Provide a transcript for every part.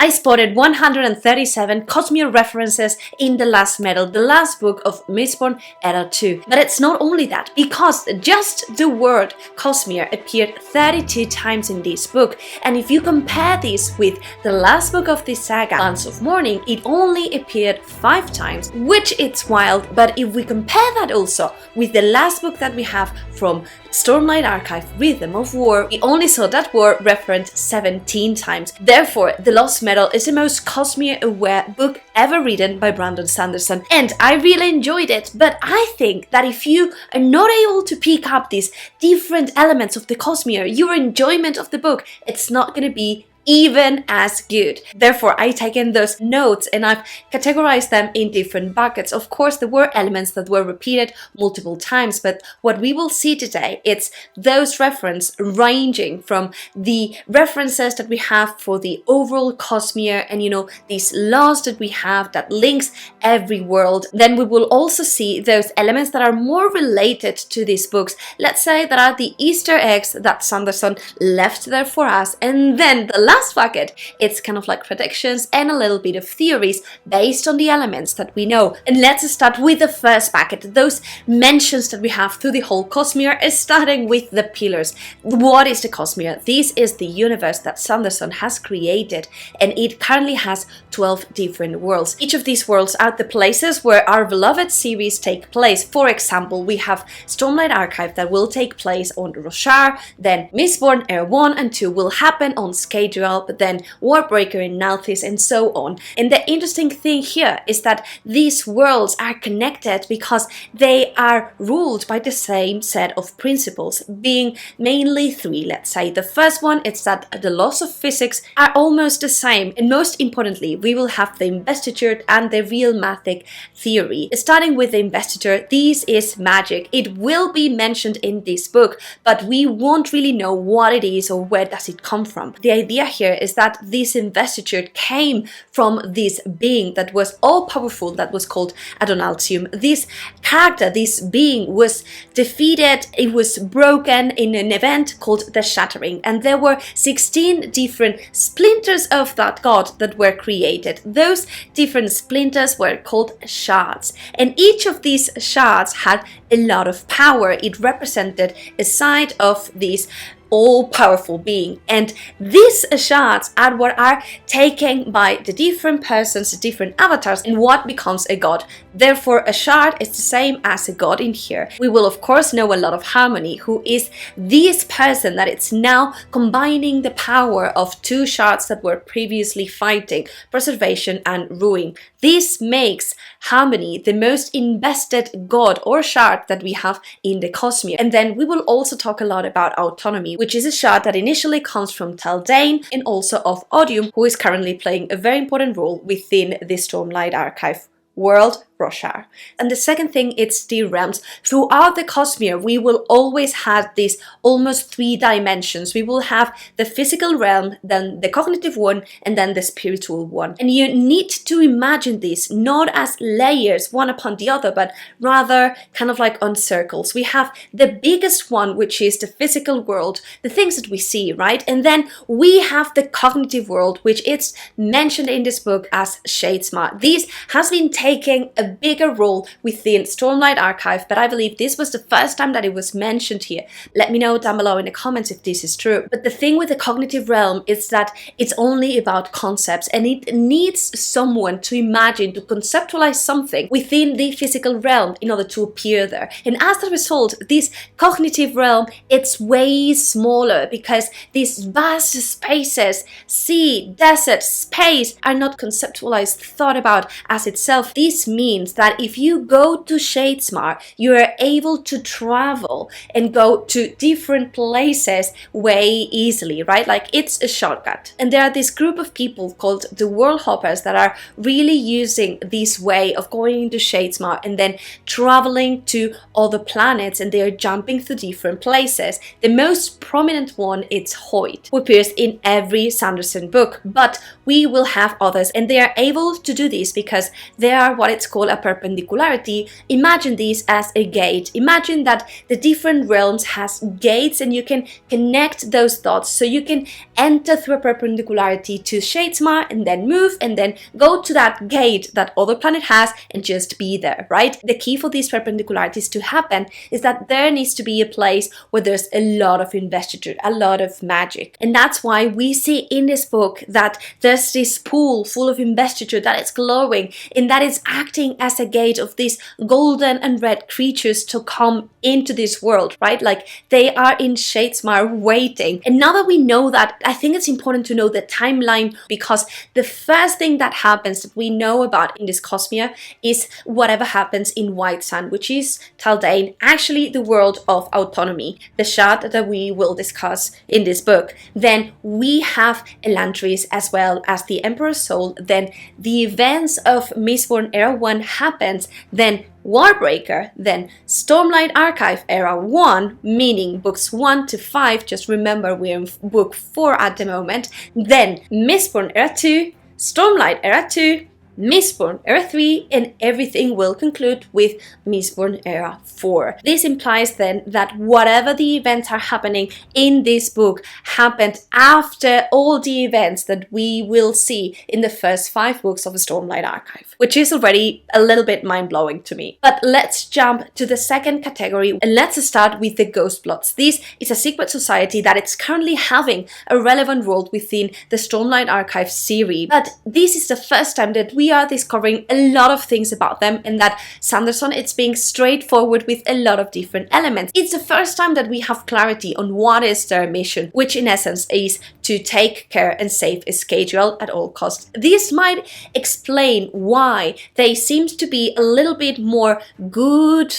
I spotted 137 Cosmere references in the last medal, the last book of Mistborn Era 2. But it's not only that, because just the word Cosmere appeared 32 times in this book, and if you compare this with the last book of this saga, Lands of Morning, it only appeared 5 times, which it's wild. But if we compare that also with the last book that we have from Stormlight Archive, Rhythm of War, we only saw that word referenced 17 times. Therefore, The Lost Medal is the most Cosmere-aware book ever written by Brandon Sanderson, and I really enjoyed it. But I think that if you are not able to pick up these different elements of the Cosmere, your enjoyment of the book, it's not going to be even as good. Therefore, I've taken those notes and I've categorized them in different buckets. Of course, there were elements that were repeated multiple times, but what we will see today, it's those references ranging from the references that we have for the overall Cosmere and, you know, these laws that we have that links every world. Then we will also see those elements that are more related to these books. Let's say that are the Easter eggs that Sanderson left there for us. And then the last bucket, it's kind of like predictions and a little bit of theories based on the elements that we know. And let's start with the first bucket, those mentions that we have through the whole Cosmere, is starting with the pillars. What is the Cosmere? This is the universe that Sanderson has created, and it currently has 12 different worlds. Each of these worlds are the places where our beloved series take place. For example, we have Stormlight Archive that will take place on Roshar, then Mistborn Era 1 and 2 will happen on Scadrial, but then Warbreaker in Nalthis and so on. And the interesting thing here is that these worlds are connected because they are ruled by the same set of principles, being mainly 3, let's say. The first one is that the laws of physics are almost the same, and most importantly, we will have the investiture and the real mathic theory. Starting with the investiture, this is magic. It will be mentioned in this book, but we won't really know what it is or where does it come from. The idea here is that this investiture came from this being that was all-powerful, that was called Adonaltium. This character, this being, was defeated, it was broken in an event called the Shattering, and there were 16 different splinters of that god that were created. Those different splinters were called shards, and each of these shards had a lot of power. It represented a side of this all-powerful being, and these shards are what are taken by the different persons, the different avatars, and what becomes a god. Therefore, a shard is the same as a god in here. We will of course know a lot of Harmony, who is this person that it's now combining the power of 2 shards that were previously fighting, Preservation and Ruin. This makes Harmony the most invested god or shard that we have in the Cosmere. And then we will also talk a lot about Autonomy, which is a shard that initially comes from Taldane and also of Odium, who is currently playing a very important role within the Stormlight Archive world, Roshar. And the second thing, it's the realms. Throughout the Cosmere, we will always have these almost 3 dimensions. We will have the physical realm, then the cognitive one, and then the spiritual one. And you need to imagine this not as layers one upon the other, but rather kind of like on circles. We have the biggest one, which is the physical world, the things that we see, right? And then we have the cognitive world, which is mentioned in this book as Shadesmar. This has been taking a bigger role within Stormlight Archive, but I believe this was the first time that it was mentioned here. Let me know down below in the comments if this is true. But the thing with the cognitive realm is that it's only about concepts, and it needs someone to imagine, to conceptualize something within the physical realm in order to appear there. And as a result, this cognitive realm, it's way smaller because these vast spaces, sea, desert, space, are not conceptualized, thought about as itself. This means that if you go to Shadesmar, you are able to travel and go to different places way easily, right? Like, it's a shortcut. And there are this group of people called the Worldhoppers that are really using this way of going into Shadesmar and then traveling to other planets, and they are jumping through different places. The most prominent one is Hoyt, who appears in every Sanderson book. But we will have others, and they are able to do this because they are what it's called a perpendicularity. Imagine this as a gate. Imagine that the different realms has gates, and you can connect those dots, so you can enter through a perpendicularity to Shadesmar and then move and then go to that gate that other planet has and just be there, right? The key for these perpendicularities to happen is that there needs to be a place where there's a lot of investiture, a lot of magic. And that's why we see in this book that there's this pool full of investiture that is glowing and that is acting as a gate of these golden and red creatures to come into this world, right? Like they are in Shadesmar waiting. And now that we know that, I think it's important to know the timeline, because the first thing that happens that we know about in this Cosmere is whatever happens in White Sun, which is Taldane, actually the world of autonomy, the shard that we will discuss in this book. Then we have Elantris as well as the Emperor's Soul. Then the events of Mistborn Era 1 happens. Then Warbreaker, then Stormlight Archive Era 1, meaning books 1 to 5, just remember we're in book 4 at the moment, then Mistborn Era 2, Stormlight Era 2, Mistborn Era 3, and everything will conclude with Mistborn Era 4. This implies then that whatever the events are happening in this book happened after all the events that we will see in the first 5 books of the Stormlight Archive, which is already a little bit mind-blowing to me. But let's jump to the second category, and let's start with the Ghost Bloods. This is a secret society that is currently having a relevant role within the Stormlight Archive series, but this is the first time that we are discovering a lot of things about them, and that Sanderson is being straightforward with a lot of different elements. It's the first time that we have clarity on what is their mission, which in essence is to take care and save a schedule at all costs. This might explain why they seem to be a little bit more good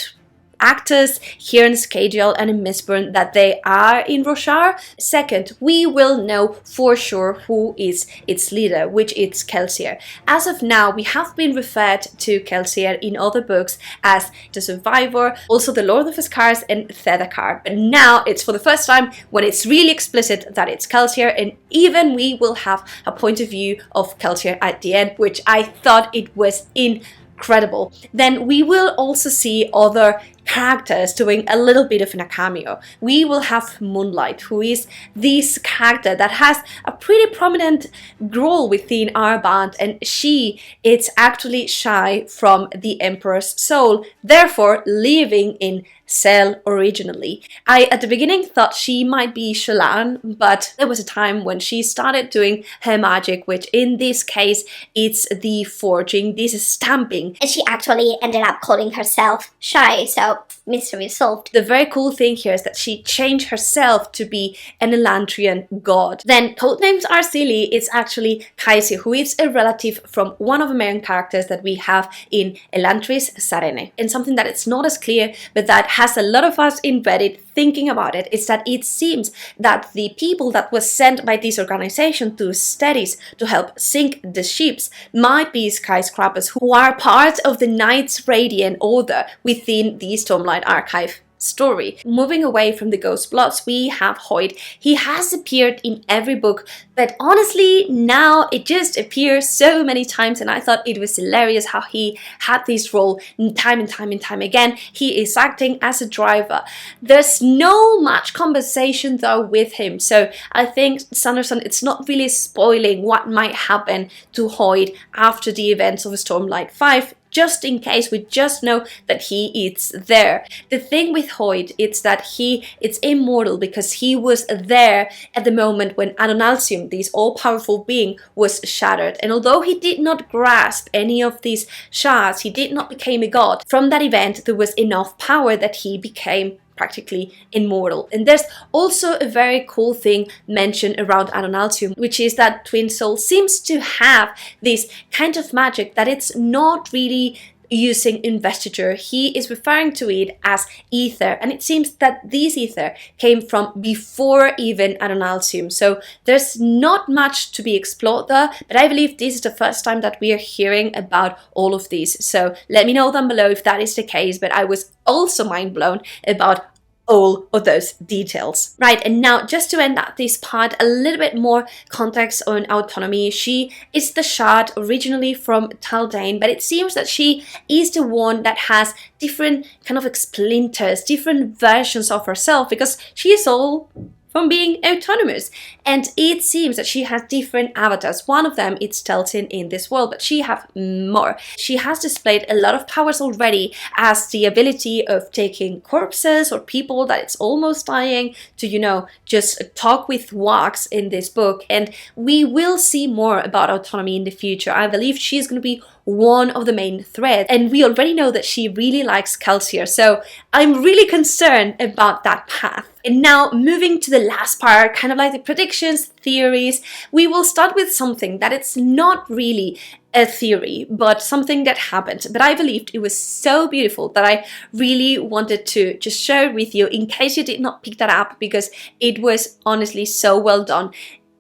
actors here in Schedule and in Mistborn that they are in Roshar. Second, we will know for sure who is its leader, which is Kelsier. As of now, we have been referred to Kelsier in other books as the Survivor, also the Lord of the Scars and Thedakar. But now it's for the first time when it's really explicit that it's Kelsier, and even we will have a point of view of Kelsier at the end, which I thought it was incredible. Then we will also see other characters doing a little bit of a cameo. We will have Moonlight, who is this character that has a pretty prominent role within our band, and she is actually shy from the Emperor's Soul, therefore living in Cell originally. I at the beginning thought she might be Shallan, but there was a time when she started doing her magic, which in this case it's the forging, this is stamping. And she actually ended up calling herself Shy, so mystery solved. The very cool thing here is that she changed herself to be an Elantrian god. Then codenames are silly, it's actually Kaisi, who is a relative from one of the main characters that we have in Elantris, Sarene. And something that it's not as clear, but that has a lot of us in Reddit thinking about it, is that it seems that the people that was sent by this organization to Steris to help sink the ships might be skyscrapers who are part of the Knights Radiant Order within the Stormlight Archive story. Moving away from the Ghost Bloods, we have Hoyt. He has appeared in every book, but honestly now it just appears so many times, and I thought it was hilarious how he had this role time and time again. He is acting as a driver. There's no much conversation though with him, so I think Sanderson, it's not really spoiling what might happen to Hoyt after the events of Stormlight 5, just in case we just know that he is there. The thing with Hoyt is that it's immortal because he was there at the moment when Adonalsium, this all-powerful being, was shattered. And although he did not grasp any of these shards, he did not become a god. From that event, there was enough power that he became practically immortal. And there's also a very cool thing mentioned around Adonalsium, which is that Twin Soul seems to have this kind of magic that it's not really using investiture. He is referring to it as ether, and it seems that this ether came from before even Adonalsium, so there's not much to be explored there, but I believe this is the first time that we are hearing about all of these. So let me know down below if that is the case, but I was also mind blown about all of those details. Right, and now just to end out this part, a little bit more context on autonomy. She is the shard originally from Taldane, but it seems that she is the one that has different kind of like splinters, different versions of herself, because she is all from being autonomous. And it seems that she has different avatars. One of them is Teltin in this world, but she has more. She has displayed a lot of powers already, as the ability of taking corpses or people that it's almost dying to, you know, just talk with Wax in this book. And we will see more about autonomy in the future. I believe she's going to be one of the main threads, and we already know that she really likes Kelsier, so I'm really concerned about that path. And now moving to the last part, kind of like the predictions, theories, we will start with something that it's not really a theory, but something that happened, but I believed it was so beautiful that I really wanted to just share it with you in case you did not pick that up, because it was honestly so well done.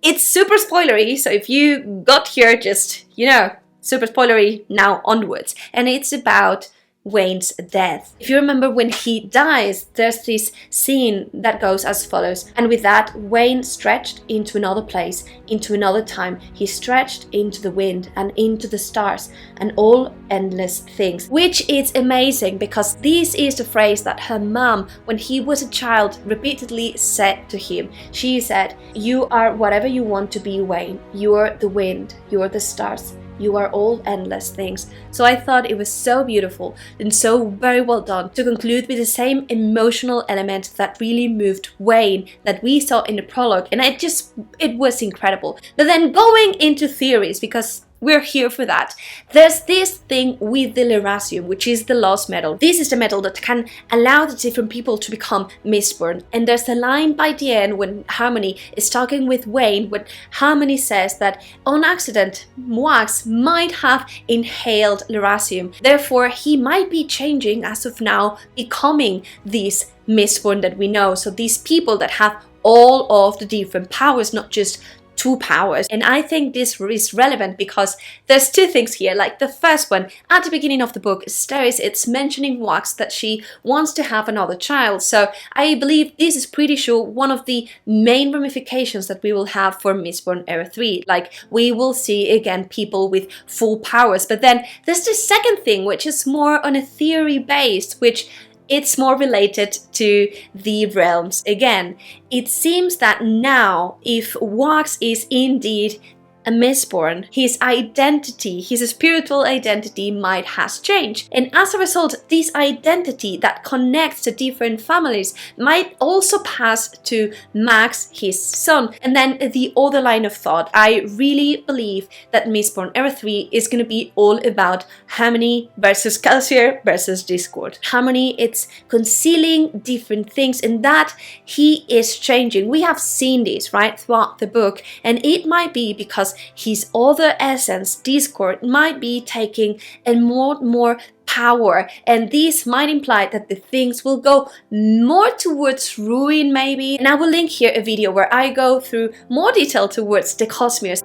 It's super spoilery, so if you got here, just, you know, super spoilery now onwards, and it's about Wayne's death. If you remember, when he dies, there's this scene that goes as follows, and with that, Wayne stretched into another place, into another time. He stretched into the wind and into the stars and all endless things, which is amazing because this is the phrase that her mom, when he was a child, repeatedly said to him. She said, "You are whatever you want to be, Wayne. You are the wind, you are the stars. You are all endless things." So I thought it was so beautiful and so very well done to conclude with the same emotional element that really moved Wayne that we saw in the prologue, and it was incredible. But then going into theories, because we're here for that. There's this thing with the Lerasium, which is the lost metal. This is the metal that can allow the different people to become Mistborn. And there's a line by the end when Harmony is talking with Wayne, when Harmony says that on accident, Wax might have inhaled Lerasium. Therefore, he might be changing as of now, becoming this Mistborn that we know. So these people that have all of the different powers, not just two powers. And I think this is relevant because there's two things here. Like the first one, at the beginning of the book, it's mentioning Wax that she wants to have another child. So I believe this is pretty sure one of the main ramifications that we will have for Mistborn Era 3. Like we will see again people with full powers. But then there's the second thing, which is more on a theory based, which it's more related to the realms again. It seems that now, if Wax is indeed a Mistborn, his identity, his spiritual identity might has changed. And as a result, this identity that connects the different families might also pass to Max, his son. And then the other line of thought, I really believe that Mistborn Era 3 is going to be all about Harmony versus Kelsier versus Discord. Harmony, it's concealing different things, and that he is changing. We have seen this, right, throughout the book, and it might be because his other essence, Discord, might be taking a more power, and this might imply that the things will go more towards ruin maybe. And I will link here a video where I go through more detail towards the Cosmeres.